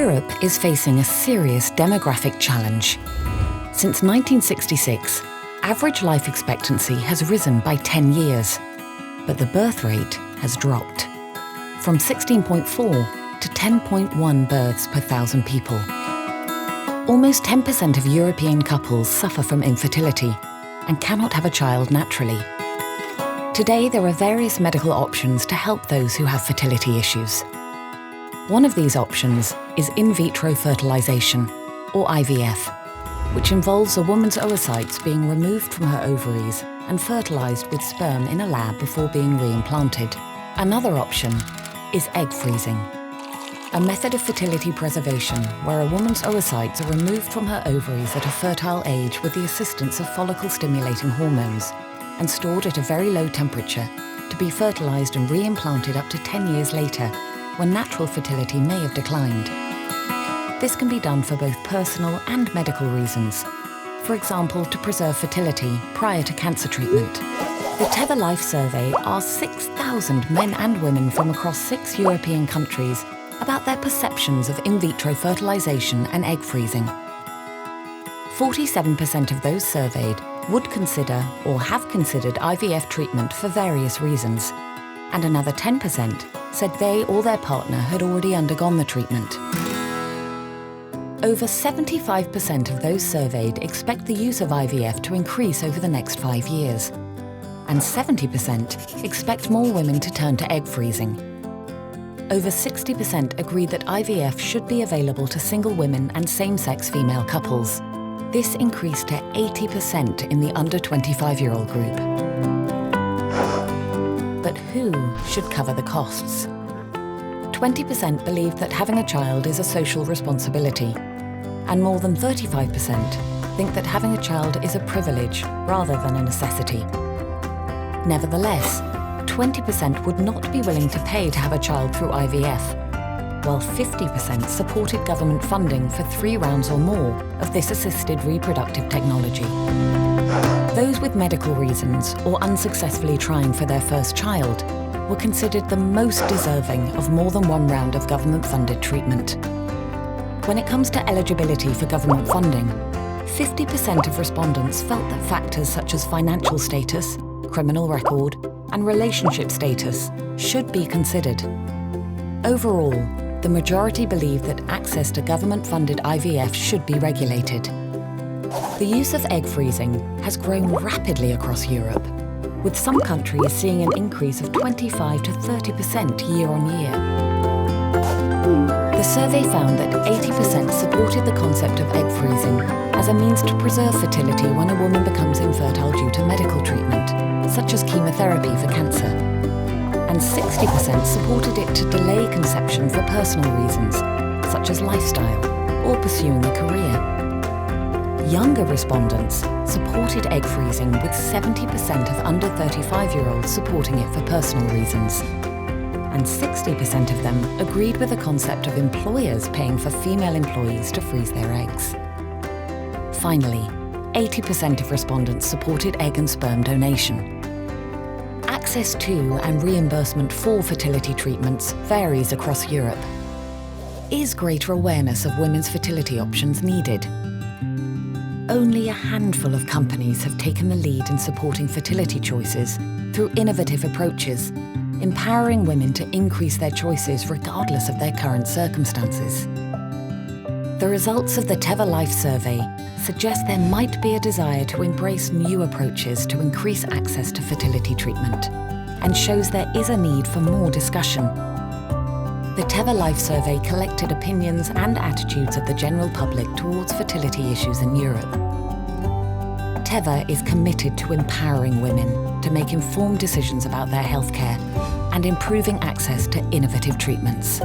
Europe is facing a serious demographic challenge. Since 1966, average life expectancy has risen by 10 years, but the birth rate has dropped from 16.4 to 10.1 births per thousand people. Almost 10% of European couples suffer from infertility and cannot have a child naturally. Today, there are various medical options to help those who have fertility issues. One of these options is in vitro fertilization, or IVF, which involves a woman's oocytes being removed from her ovaries and fertilized with sperm in a lab before being reimplanted. Another option is egg freezing, a method of fertility preservation where a woman's oocytes are removed from her ovaries at a fertile age with the assistance of follicle-stimulating hormones and stored at a very low temperature to be fertilized and reimplanted up to 10 years later when natural fertility may have declined. This can be done for both personal and medical reasons. For example, to preserve fertility prior to cancer treatment. The TEVA Life Survey asked 6,000 men and women from across 6 European countries about their perceptions of in vitro fertilization and egg freezing. 47% of those surveyed would consider or have considered IVF treatment for various reasons, and another 10% said they or their partner had already undergone the treatment. Over 75% of those surveyed expect the use of IVF to increase over the next 5 years, and 70% expect more women to turn to egg freezing. Over 60% agree that IVF should be available to single women and same-sex female couples. This increased to 80% in the under 25-year-old group. But who should cover the costs? 20% believe that having a child is a social responsibility, and more than 35% think that having a child is a privilege rather than a necessity. Nevertheless, 20% would not be willing to pay to have a child through IVF, while 50% supported government funding for 3 rounds or more of this assisted reproductive technology. Those with medical reasons or unsuccessfully trying for their first child were considered the most deserving of more than 1 round of government-funded treatment. When it comes to eligibility for government funding, 50% of respondents felt that factors such as financial status, criminal record, and relationship status should be considered. Overall, the majority believe that access to government-funded IVF should be regulated. The use of egg freezing has grown rapidly across Europe, with some countries seeing an increase of 25 to 30% year on year. The survey found that 80% supported the concept of egg freezing as a means to preserve fertility when a woman becomes infertile due to medical treatment, such as chemotherapy for cancer. And 60% supported it to delay conception for personal reasons, such as lifestyle or pursuing a career. Younger respondents supported egg freezing, with 70% of under 35-year-olds supporting it for personal reasons. And 60% of them agreed with the concept of employers paying for female employees to freeze their eggs. Finally, 80% of respondents supported egg and sperm donation. Access to and reimbursement for fertility treatments varies across Europe. Is greater awareness of women's fertility options needed? Only a handful of companies have taken the lead in supporting fertility choices through innovative approaches, empowering women to increase their choices regardless of their current circumstances. The results of the TEVA Life Survey suggest there might be a desire to embrace new approaches to increase access to fertility treatment, and shows there is a need for more discussion. The TEVA Life Survey collected opinions and attitudes of the general public towards fertility issues in Europe. TEVA is committed to empowering women to make informed decisions about their healthcare and improving access to innovative treatments.